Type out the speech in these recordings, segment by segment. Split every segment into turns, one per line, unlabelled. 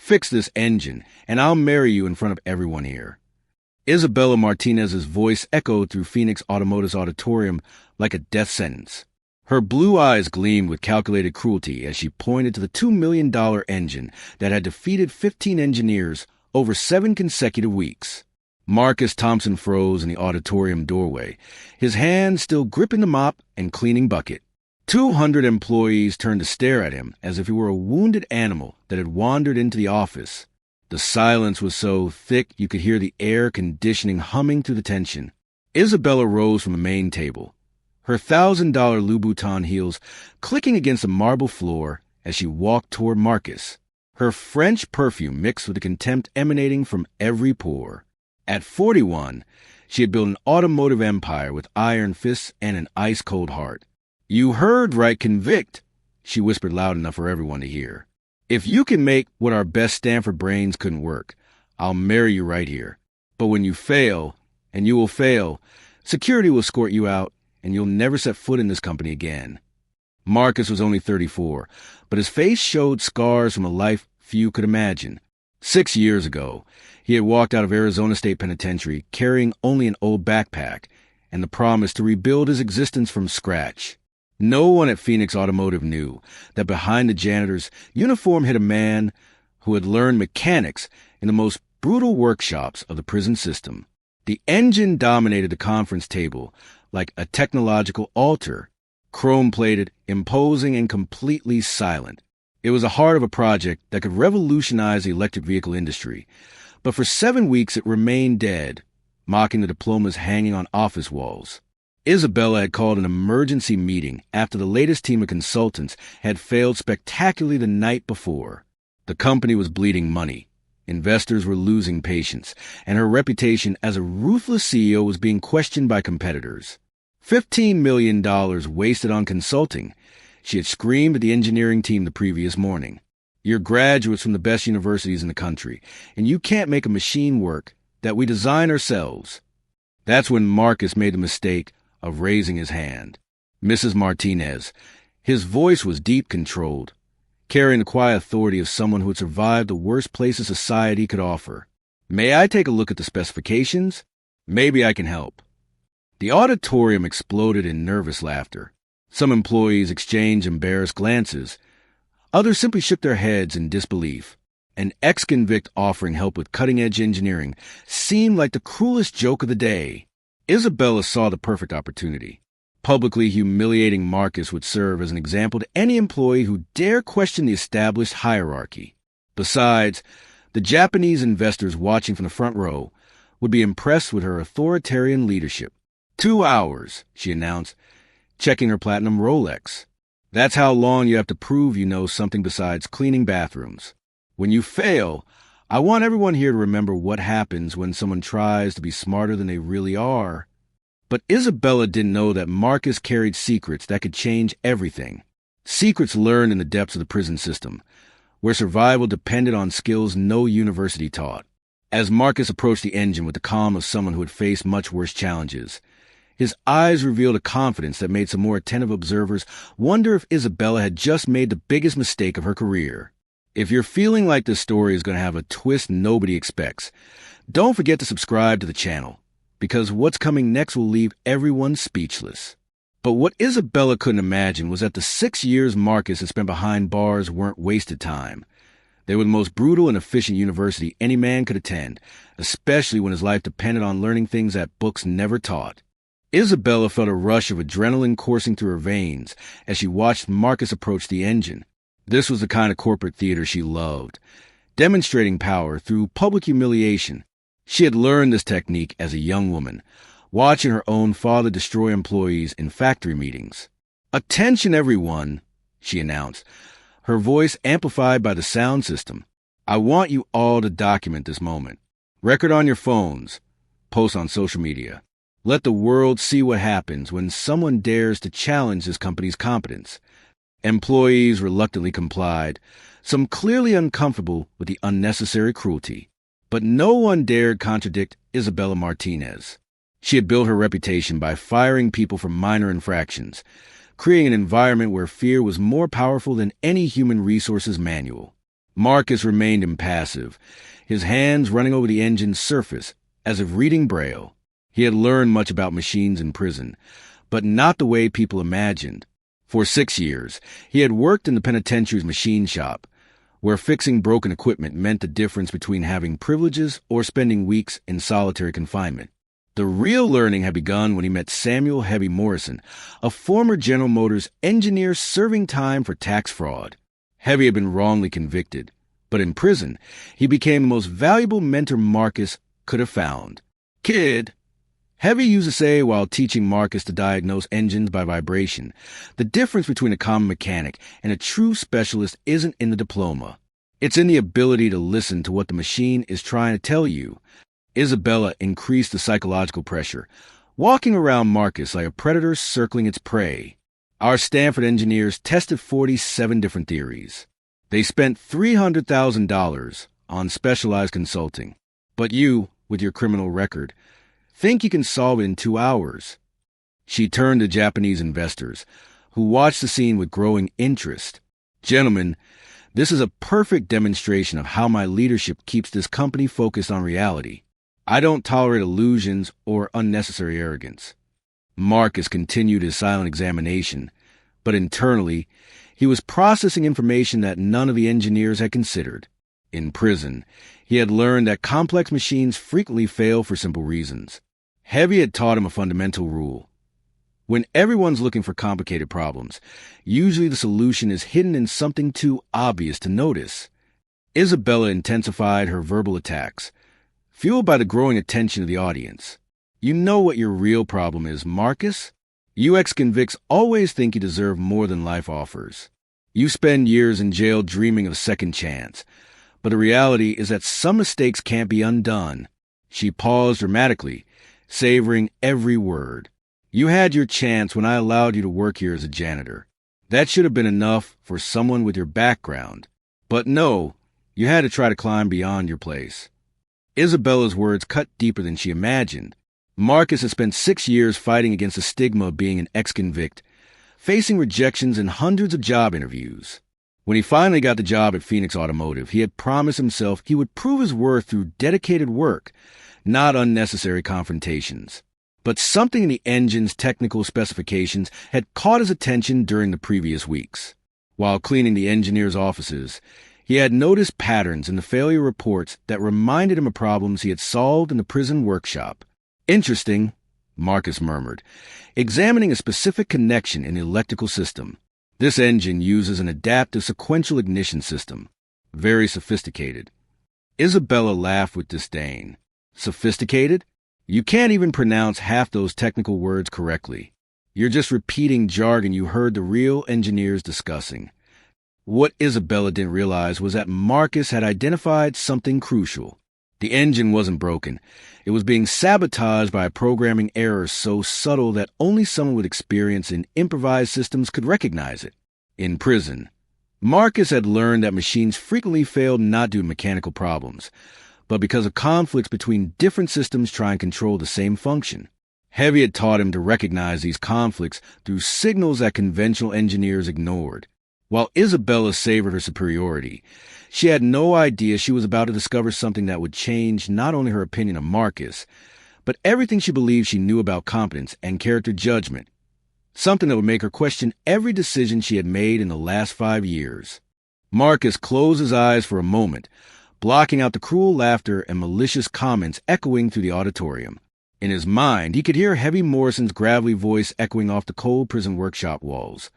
fix this engine, and I'll marry you in front of everyone here." Isabella Martinez's voice echoed through Phoenix Automotive's auditorium like a death sentence. Her blue eyes gleamed with calculated cruelty as she pointed to the $2 million engine that had defeated 15 engineers over 7 consecutive weeks. Marcus Thompson froze in the auditorium doorway, his hand still gripping the mop and cleaning bucket. 200 employees turned to stare at him as if he were a wounded animal that had wandered into the office. The silence was so thick you could hear the air conditioning humming through the tension. Isabella rose from the main table, her $1,000 Louboutin heels clicking against the marble floor as she walked toward Marcus, her French perfume mixed with the contempt emanating from every pore. At 41, she had built an automotive empire with iron fists and an ice-cold heart. "You heard right, convict," she whispered loud enough for everyone to hear. "If you can make what our best Stanford brains couldn't work, I'll marry you right here. But when you fail, and you will fail, security will escort you out, and you'll never set foot in this company again." Marcus was only 34, but his face showed scars from a life few could imagine. 6 years ago, he had walked out of Arizona State Penitentiary carrying only an old backpack and the promise to rebuild his existence from scratch. No one at Phoenix Automotive knew that behind the janitor's uniform hid a man who had learned mechanics in the most brutal workshops of the prison system. The engine dominated the conference table like a technological altar, chrome-plated, imposing, and completely silent. It was the heart of a project that could revolutionize the electric vehicle industry, but for 7 weeks it remained dead, mocking the diplomas hanging on office walls. Isabella had called an emergency meeting after the latest team of consultants had failed spectacularly the night before. The company was bleeding money, investors were losing patience, and her reputation as a ruthless CEO was being questioned by competitors. $15 million wasted on consulting, she had screamed at the engineering team the previous morning. "You're graduates from the best universities in the country, and you can't make a machine work that we design ourselves." That's when Marcus made the mistake of raising his hand. "Mrs. Martinez," his voice was deep, controlled, carrying the quiet authority of someone who had survived the worst places society could offer. "May I take a look at the specifications? Maybe I can help." The auditorium exploded in nervous laughter. Some employees exchanged embarrassed glances. Others simply shook their heads in disbelief. An ex-convict offering help with cutting-edge engineering seemed like the cruelest joke of the day. Isabella saw the perfect opportunity. Publicly humiliating Marcus would serve as an example to any employee who dare question the established hierarchy. Besides, the Japanese investors watching from the front row would be impressed with her authoritarian leadership. 2 hours, she announced, checking her platinum Rolex. "That's how long you have to prove you know something besides cleaning bathrooms. When you fail, I want everyone here to remember what happens when someone tries to be smarter than they really are." But Isabella didn't know that Marcus carried secrets that could change everything. Secrets learned in the depths of the prison system, where survival depended on skills no university taught. As Marcus approached the engine with the calm of someone who had faced much worse challenges, his eyes revealed a confidence that made some more attentive observers wonder if Isabella had just made the biggest mistake of her career. If you're feeling like this story is going to have a twist nobody expects, don't forget to subscribe to the channel, because what's coming next will leave everyone speechless. But what Isabella couldn't imagine was that the 6 years Marcus had spent behind bars weren't wasted time. They were the most brutal and efficient university any man could attend, especially when his life depended on learning things that books never taught. Isabella felt a rush of adrenaline coursing through her veins as she watched Marcus approach the engine. This was the kind of corporate theater she loved, demonstrating power through public humiliation. She had learned this technique as a young woman, watching her own father destroy employees in factory meetings. "Attention, everyone," she announced, her voice amplified by the sound system. "I want you all to document this moment. Record on your phones. Post on social media. Let the world see what happens when someone dares to challenge this company's competence." Employees reluctantly complied, some clearly uncomfortable with the unnecessary cruelty. But no one dared contradict Isabella Martinez. She had built her reputation by firing people for minor infractions, creating an environment where fear was more powerful than any human resources manual. Marcus remained impassive, his hands running over the engine's surface, as if reading Braille. He had learned much about machines in prison, but not the way people imagined. For 6 years, he had worked in the penitentiary's machine shop, where fixing broken equipment meant the difference between having privileges or spending weeks in solitary confinement. The real learning had begun when he met Samuel Heavy Morrison, a former General Motors engineer serving time for tax fraud. Heavy had been wrongly convicted, but in prison, he became the most valuable mentor Marcus could have found. "Kid," Heavy used to say while teaching Marcus to diagnose engines by vibration, "the difference between a common mechanic and a true specialist isn't in the diploma. It's in the ability to listen to what the machine is trying to tell you." Isabella increased the psychological pressure, walking around Marcus like a predator circling its prey. Our Stanford engineers tested 47 different theories. They spent $300,000 on specialized consulting. But you, with your criminal record, think you can solve it in 2 hours. She turned to Japanese investors, who watched the scene with growing interest. "Gentlemen, this is a perfect demonstration of how my leadership keeps this company focused on reality. I don't tolerate illusions or unnecessary arrogance." Marcus continued his silent examination, but internally, he was processing information that none of the engineers had considered. In prison, he had learned that complex machines frequently fail for simple reasons. Heavy had taught him a fundamental rule. When everyone's looking for complicated problems, usually the solution is hidden in something too obvious to notice. Isabella intensified her verbal attacks, fueled by the growing attention of the audience. "You know what your real problem is, Marcus? You ex-convicts always think you deserve more than life offers. You spend years in jail dreaming of a second chance. But the reality is that some mistakes can't be undone." She paused dramatically, savoring every word. "You had your chance when I allowed you to work here as a janitor. That should have been enough for someone with your background. But no, you had to try to climb beyond your place." Isabella's words cut deeper than she imagined. Marcus had spent 6 years fighting against the stigma of being an ex-convict, facing rejections in hundreds of job interviews. When he finally got the job at Phoenix Automotive, he had promised himself he would prove his worth through dedicated work, not unnecessary confrontations. But something in the engine's technical specifications had caught his attention during the previous weeks. While cleaning the engineer's offices, he had noticed patterns in the failure reports that reminded him of problems he had solved in the prison workshop. "Interesting," Marcus murmured, examining a specific connection in the electrical system. "This engine uses an adaptive sequential ignition system. Very sophisticated." Isabella laughed with disdain. "Sophisticated? You can't even pronounce half those technical words correctly. You're just repeating jargon you heard the real engineers discussing." What Isabella didn't realize was that Marcus had identified something crucial. The engine wasn't broken. It was being sabotaged by a programming error so subtle that only someone with experience in improvised systems could recognize it. In prison, Marcus had learned that machines frequently failed not due to mechanical problems, but because of conflicts between different systems trying to control the same function. Heavy had taught him to recognize these conflicts through signals that conventional engineers ignored. While Isabella savored her superiority, she had no idea she was about to discover something that would change not only her opinion of Marcus, but everything she believed she knew about competence and character judgment. Something that would make her question every decision she had made in the last 5 years. Marcus closed his eyes for a moment, blocking out the cruel laughter and malicious comments echoing through the auditorium. In his mind, he could hear Heavy Morrison's gravelly voice echoing off the cold prison workshop walls.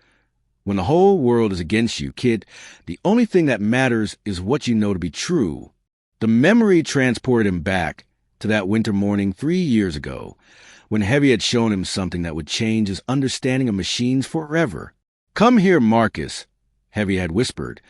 "When the whole world is against you, kid, the only thing that matters is what you know to be true." The memory transported him back to that winter morning 3 years ago, when Heavy had shown him something that would change his understanding of machines forever. "Come here, Marcus," Heavy had whispered,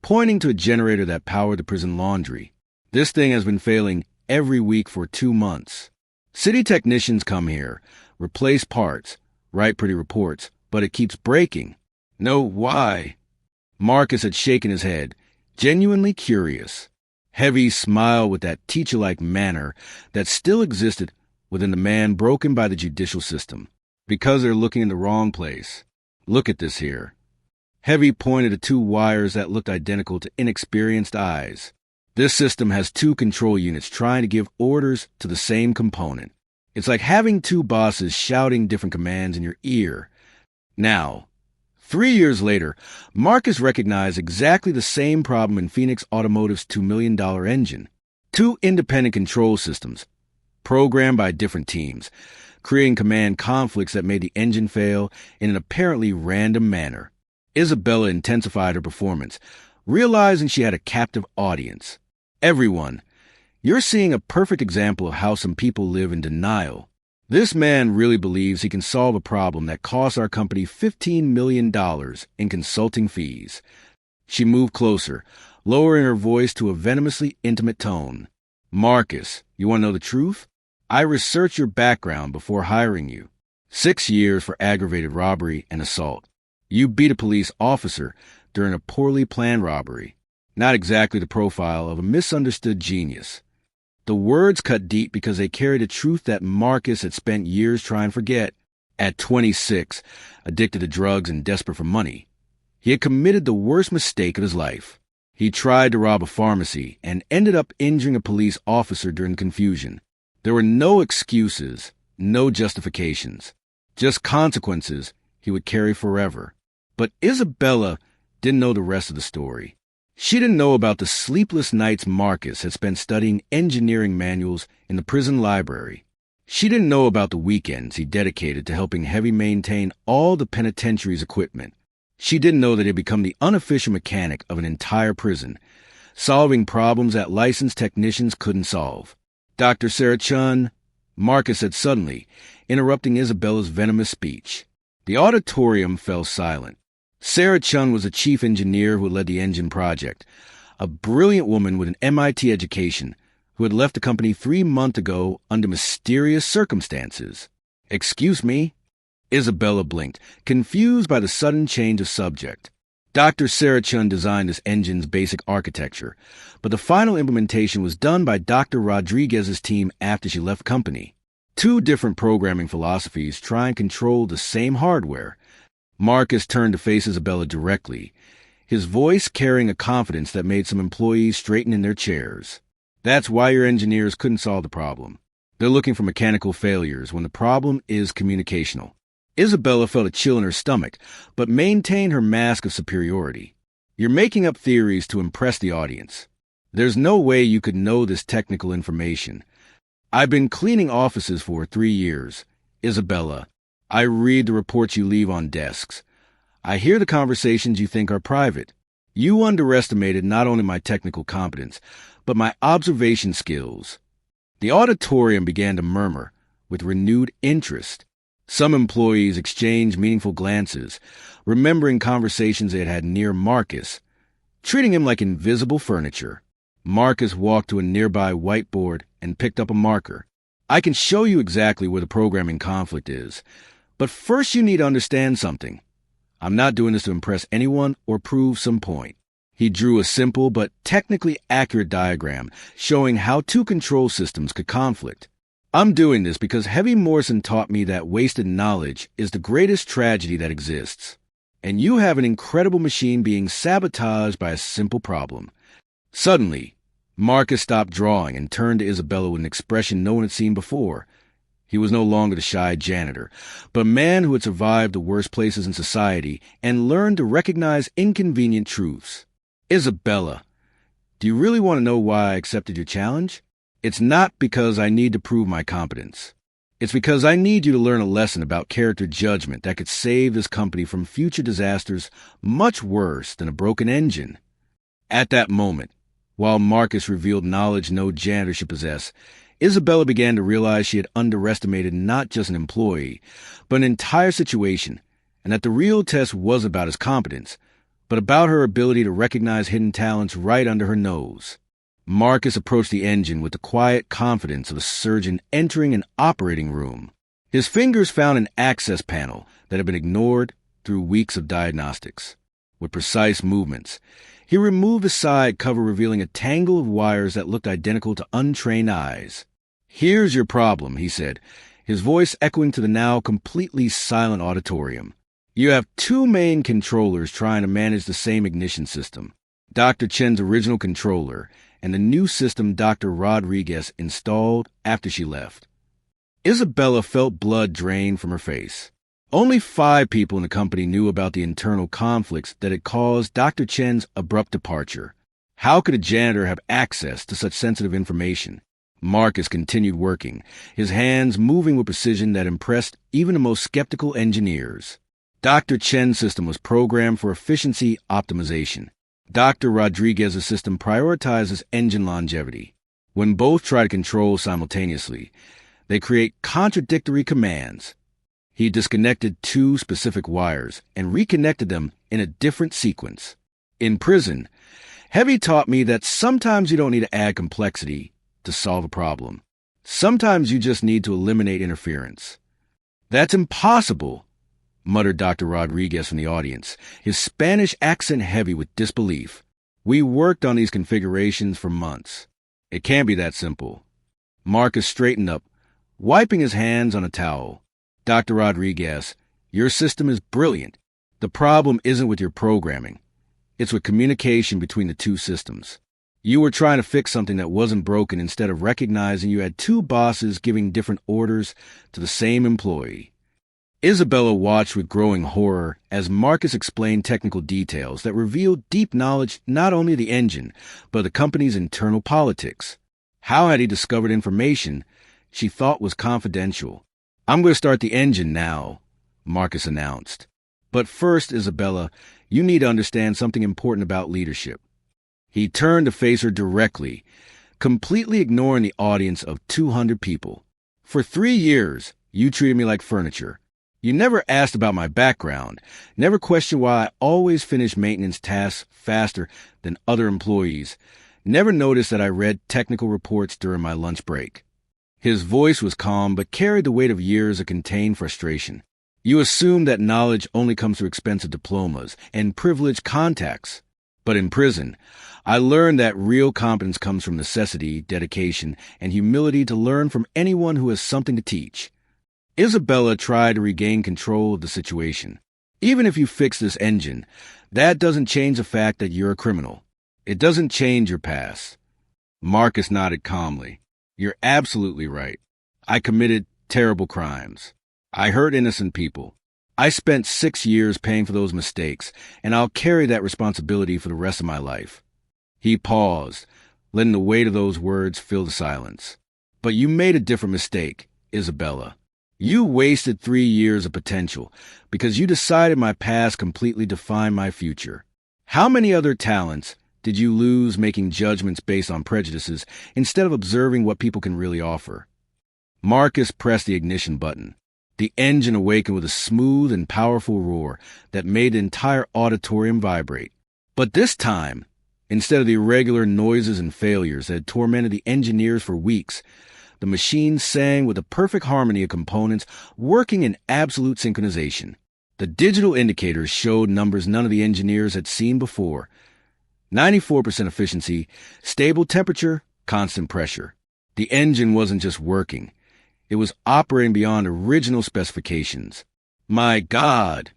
pointing to a generator that powered the prison laundry. "This thing has been failing every week for 2 months. City technicians come here, replace parts, write pretty reports, but it keeps breaking." "No, why?" Marcus had shaken his head, genuinely curious. Heavy smiled with that teacher-like manner that still existed within the man broken by the judicial system. "Because they're looking in the wrong place. Look at this here." Heavy pointed to two wires that looked identical to inexperienced eyes. This system has two control units trying to give orders to the same component. It's like having two bosses shouting different commands in your ear. Now, 3 years later, Marcus recognized exactly the same problem in Phoenix Automotive's $2 million engine. Two independent control systems, programmed by different teams, creating command conflicts that made the engine fail in an apparently random manner. Isabella intensified her performance, realizing she had a captive audience. Everyone, you're seeing a perfect example of how some people live in denial. This man really believes he can solve a problem that costs our company $15 million in consulting fees. She moved closer, lowering her voice to a venomously intimate tone. Marcus, you want to know the truth? I researched your background before hiring you. 6 years for aggravated robbery and assault. You beat a police officer during a poorly planned robbery. Not exactly the profile of a misunderstood genius. The words cut deep because they carried a truth that Marcus had spent years trying to forget. At 26, addicted to drugs and desperate for money, he had committed the worst mistake of his life. He tried to rob a pharmacy and ended up injuring a police officer during confusion. There were no excuses, no justifications, just consequences he would carry forever. But Isabella didn't know the rest of the story. She didn't know about the sleepless nights Marcus had spent studying engineering manuals in the prison library. She didn't know about the weekends he dedicated to helping Heavy maintain all the penitentiary's equipment. She didn't know that he'd become the unofficial mechanic of an entire prison, solving problems that licensed technicians couldn't solve. Dr. Sarah Chun, Marcus said suddenly, interrupting Isabella's venomous speech. The auditorium fell silent. Sarah Chun was a chief engineer who had led the engine project, a brilliant woman with an MIT education who had left the company 3 months ago under mysterious circumstances. Excuse me? Isabella blinked, confused by the sudden change of subject. Dr. Sarah Chun designed this engine's basic architecture, but the final implementation was done by Dr. Rodriguez's team after she left the company. 2 different programming philosophies try and control the same hardware. Marcus turned to face Isabella directly, his voice carrying a confidence that made some employees straighten in their chairs. That's why your engineers couldn't solve the problem. They're looking for mechanical failures when the problem is communicational. Isabella felt a chill in her stomach, but maintained her mask of superiority. You're making up theories to impress the audience. There's no way you could know this technical information. I've been cleaning offices for 3 years. Isabella, I read the reports you leave on desks. I hear the conversations you think are private. You underestimated not only my technical competence, but my observation skills. The auditorium began to murmur with renewed interest. Some employees exchanged meaningful glances, remembering conversations they had had near Marcus, treating him like invisible furniture. Marcus walked to a nearby whiteboard and picked up a marker. I can show you exactly where the programming conflict is. But first you need to understand something. I'm not doing this to impress anyone or prove some point. He drew a simple but technically accurate diagram showing how 2 control systems could conflict. I'm doing this because Heavy Morrison taught me that wasted knowledge is the greatest tragedy that exists. And you have an incredible machine being sabotaged by a simple problem. Suddenly, Marcus stopped drawing and turned to Isabella with an expression no one had seen before. He was no longer the shy janitor, but a man who had survived the worst places in society and learned to recognize inconvenient truths. Isabella, do you really want to know why I accepted your challenge? It's not because I need to prove my competence. It's because I need you to learn a lesson about character judgment that could save this company from future disasters much worse than a broken engine. At that moment, while Marcus revealed knowledge no janitor should possess, Isabella began to realize she had underestimated not just an employee, but an entire situation, and that the real test was about his competence, but about her ability to recognize hidden talents right under her nose. Marcus approached the engine with the quiet confidence of a surgeon entering an operating room. His fingers found an access panel that had been ignored through weeks of diagnostics. With precise movements, he removed the side cover, revealing a tangle of wires that looked identical to untrained eyes. Here's your problem, he said, his voice echoing to the now completely silent auditorium. You have two main controllers trying to manage the same ignition system. Dr. Chen's original controller and the new system Dr. Rodriguez installed after she left. Isabella felt blood drain from her face. Only 5 people in the company knew about the internal conflicts that had caused Dr. Chen's abrupt departure. How could a janitor have access to such sensitive information? Marcus continued working, his hands moving with precision that impressed even the most skeptical engineers. Dr. Chen's system was programmed for efficiency optimization. Dr. Rodriguez's system prioritizes engine longevity. When both try to control simultaneously, they create contradictory commands. He disconnected 2 specific wires and reconnected them in a different sequence. In prison, Heavy taught me that sometimes you don't need to add complexity to solve a problem. Sometimes you just need to eliminate interference. "That's impossible," muttered Dr. Rodriguez from the audience, his Spanish accent heavy with disbelief. "We worked on these configurations for months. It can't be that simple." Marcus straightened up, wiping his hands on a towel. "Dr. Rodriguez, your system is brilliant. The problem isn't with your programming. It's with communication between the two systems. You were trying to fix something that wasn't broken instead of recognizing you had 2 bosses giving different orders to the same employee." Isabella watched with growing horror as Marcus explained technical details that revealed deep knowledge not only of the engine, but of the company's internal politics. How had he discovered information she thought was confidential? "I'm going to start the engine now," Marcus announced. "But first, Isabella, you need to understand something important about leadership." He turned to face her directly, completely ignoring the audience of 200 people. "For 3 years, you treated me like furniture. You never asked about my background, never questioned why I always finished maintenance tasks faster than other employees, never noticed that I read technical reports during my lunch break." His voice was calm but carried the weight of years of contained frustration. "You assume that knowledge only comes through expensive diplomas and privileged contacts. But in prison, I learned that real competence comes from necessity, dedication, and humility to learn from anyone who has something to teach." Isabella tried to regain control of the situation. "Even if you fix this engine, that doesn't change the fact that you're a criminal. It doesn't change your past." Marcus nodded calmly. "You're absolutely right. I committed terrible crimes. I hurt innocent people. I spent 6 years paying for those mistakes, and I'll carry that responsibility for the rest of my life." He paused, letting the weight of those words fill the silence. "But you made a different mistake, Isabella. You wasted 3 years of potential because you decided my past completely defined my future. How many other talents did you lose making judgments based on prejudices instead of observing what people can really offer?" Marcus pressed the ignition button. The engine awakened with a smooth and powerful roar that made the entire auditorium vibrate. But this time, instead of the irregular noises and failures that had tormented the engineers for weeks, the machine sang with a perfect harmony of components working in absolute synchronization. The digital indicators showed numbers none of the engineers had seen before. 94% efficiency, stable temperature, constant pressure. The engine wasn't just working. It was operating beyond original specifications. "My God,"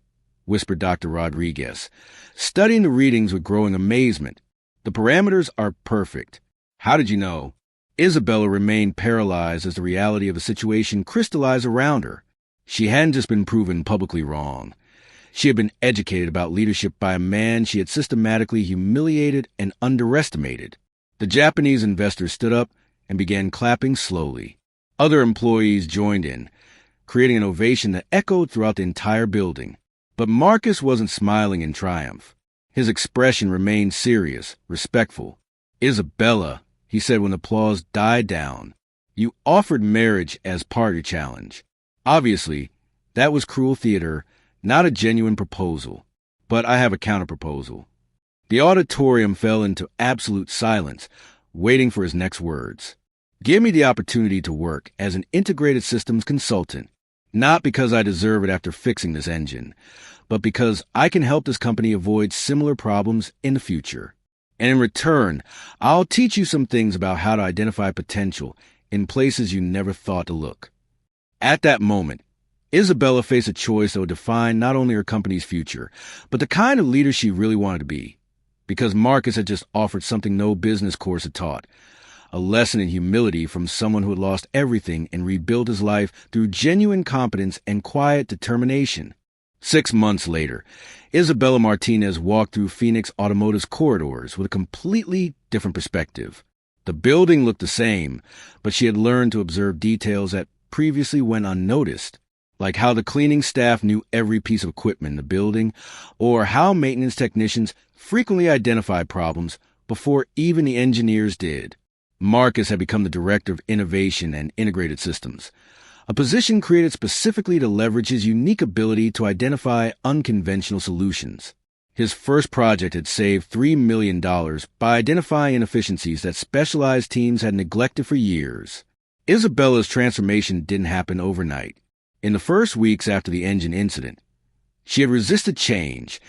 whispered Dr. Rodriguez, studying the readings with growing amazement. "The parameters are perfect. How did you know?" Isabella remained paralyzed as the reality of the situation crystallized around her. She hadn't just been proven publicly wrong. She had been educated about leadership by a man she had systematically humiliated and underestimated. The Japanese investors stood up and began clapping slowly. Other employees joined in, creating an ovation that echoed throughout the entire building. But Marcus wasn't smiling in triumph. His expression remained serious, respectful. "Isabella," he said when applause died down, "you offered marriage as part of your challenge. Obviously, that was cruel theater, not a genuine proposal. But I have a counterproposal." The auditorium fell into absolute silence, waiting for his next words. "Give me the opportunity to work as an integrated systems consultant, not because I deserve it after fixing this engine, but because I can help this company avoid similar problems in the future. And in return, I'll teach you some things about how to identify potential in places you never thought to look." At that moment, Isabella faced a choice that would define not only her company's future, but the kind of leader she really wanted to be. Because Marcus had just offered something no business course had taught, a lesson in humility from someone who had lost everything and rebuilt his life through genuine competence and quiet determination. 6 months later, Isabella Martinez walked through Phoenix Automotive's corridors with a completely different perspective. The building looked the same, but she had learned to observe details that previously went unnoticed, like how the cleaning staff knew every piece of equipment in the building, or how maintenance technicians frequently identified problems before even the engineers did. Marcus had become the Director of Innovation and Integrated Systems, a position created specifically to leverage his unique ability to identify unconventional solutions. His first project had saved $3 million by identifying inefficiencies that specialized teams had neglected for years. Isabella's transformation didn't happen overnight. In the first weeks after the engine incident, she had resisted change,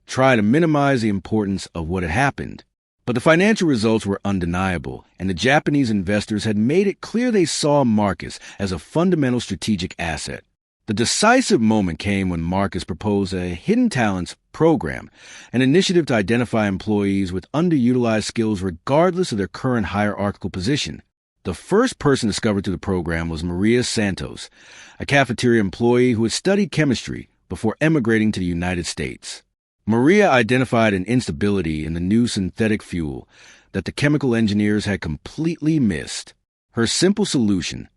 tried to minimize the importance of what had happened. But the financial results were undeniable, and the Japanese investors had made it clear they saw Marcus as a fundamental strategic asset. The decisive moment came when Marcus proposed a Hidden Talents program, an initiative to identify employees with underutilized skills regardless of their current hierarchical position. The first person discovered through the program was Maria Santos, a cafeteria employee who had studied chemistry before emigrating to the United States. Maria identified an instability in the new synthetic fuel that the chemical engineers had completely missed. Her simple solution,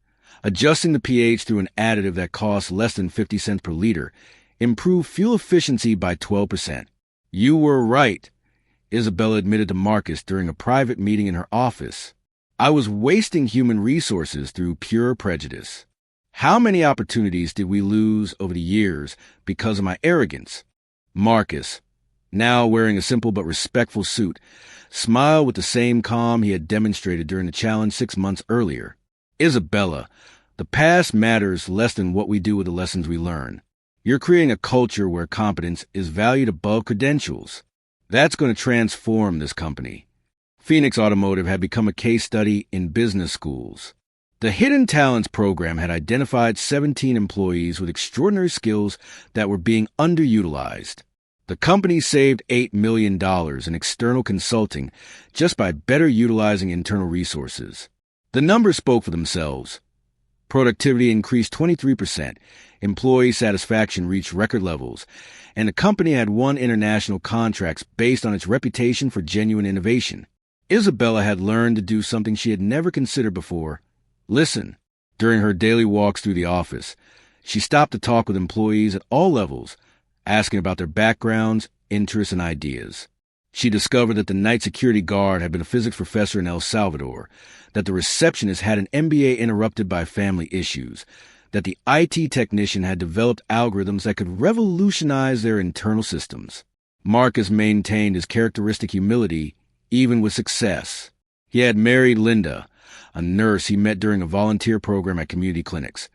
adjusting the pH through an additive that cost less than 50 cents per liter, improved fuel efficiency by 12%. "You were right," Isabella admitted to Marcus during a private meeting in her office. "I was wasting human resources through pure prejudice. How many opportunities did we lose over the years because of my arrogance?" Marcus, now wearing a simple but respectful suit, smiled with the same calm he had demonstrated during the challenge 6 months earlier. "Isabella, the past matters less than what we do with the lessons we learn. You're creating a culture where competence is valued above credentials. That's going to transform this company." Phoenix Automotive had become a case study in business schools. The Hidden Talents program had identified 17 employees with extraordinary skills that were being underutilized. The company saved $8 million in external consulting just by better utilizing internal resources. The numbers spoke for themselves. Productivity increased 23%, employee satisfaction reached record levels, and the company had won international contracts based on its reputation for genuine innovation. Isabella had learned to do something she had never considered before: listen. During her daily walks through the office, she stopped to talk with employees at all levels, asking about their backgrounds, interests, and ideas. She discovered that the night security guard had been a physics professor in El Salvador, that the receptionist had an MBA interrupted by family issues, that the IT technician had developed algorithms that could revolutionize their internal systems. Marcus maintained his characteristic humility even with success. He had married Linda, a nurse he met during a volunteer program at community clinics,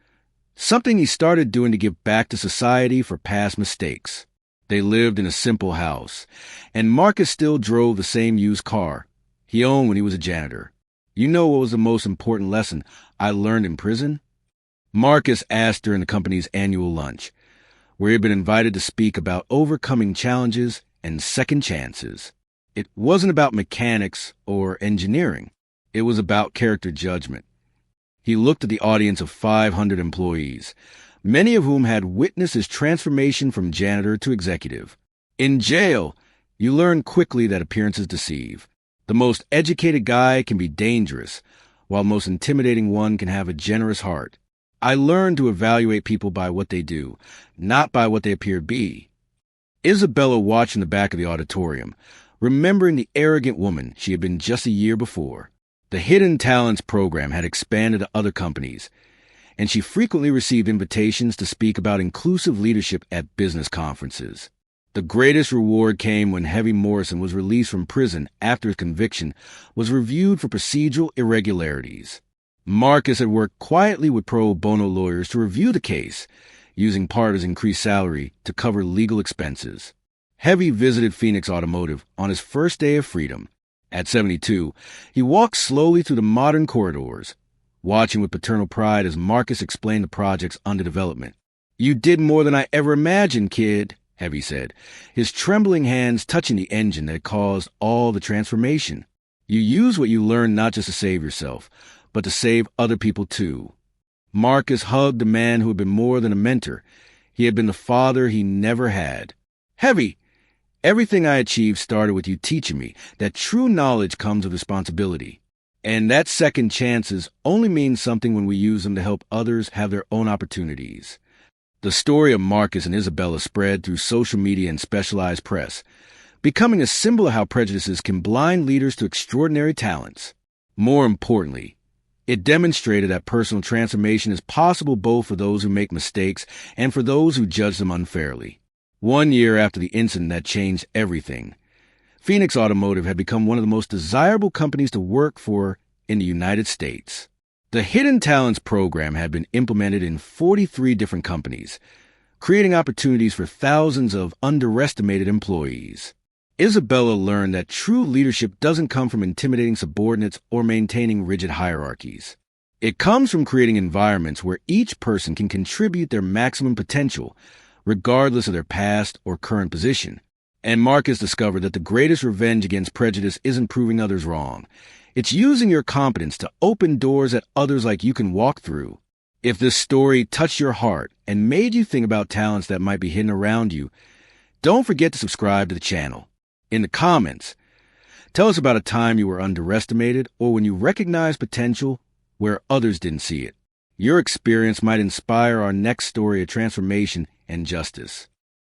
something he started doing to give back to society for past mistakes. They lived in a simple house, and Marcus still drove the same used car he owned when he was a janitor. "You know what was the most important lesson I learned in prison?" Marcus asked during the company's annual lunch, where he had been invited to speak about overcoming challenges and second chances. It wasn't about mechanics or engineering. It was about character judgment. He looked at the audience of 500 employees, many of whom had witnessed his transformation from janitor to executive. In jail, you learn quickly that appearances deceive. The most educated guy can be dangerous, while the most intimidating one can have a generous heart. I learned to evaluate people by what they do, not by what they appear to be. Isabella watched in the back of the auditorium, remembering the arrogant woman she had been just a year before. The Hidden Talents program had expanded to other companies, and she frequently received invitations to speak about inclusive leadership at business conferences. The greatest reward came when Heavy Morrison was released from prison after his conviction was reviewed for procedural irregularities. Marcus had worked quietly with pro bono lawyers to review the case, using part of his increased salary to cover legal expenses. Heavy visited Phoenix Automotive on his first day of freedom. At 72, he walked slowly through the modern corridors, watching with paternal pride as Marcus explained the projects under development. You did more than I ever imagined, kid, Heavy said, his trembling hands touching the engine that caused all the transformation. You use what you learned not just to save yourself, but to save other people too. Marcus hugged the man who had been more than a mentor. He had been the father he never had. Heavy, everything I achieved started with you teaching me that true knowledge comes with responsibility. And that second chances only mean something when we use them to help others have their own opportunities. The story of Marcus and Isabella spread through social media and specialized press, becoming a symbol of how prejudices can blind leaders to extraordinary talents. More importantly, it demonstrated that personal transformation is possible both for those who make mistakes and for those who judge them unfairly. 1 year after the incident that changed everything, Phoenix Automotive had become one of the most desirable companies to work for in the United States. The Hidden Talents program had been implemented in 43 different companies, creating opportunities for thousands of underestimated employees. Isabella learned that true leadership doesn't come from intimidating subordinates or maintaining rigid hierarchies. It comes from creating environments where each person can contribute their maximum potential, regardless of their past or current position. And Marcus discovered that the greatest revenge against prejudice isn't proving others wrong. It's using your competence to open doors that others like you can walk through. If this story touched your heart and made you think about talents that might be hidden around you, don't forget to subscribe to the channel. In the comments, tell us about a time you were underestimated or when you recognized potential where others didn't see it. Your experience might inspire our next story of transformation and justice.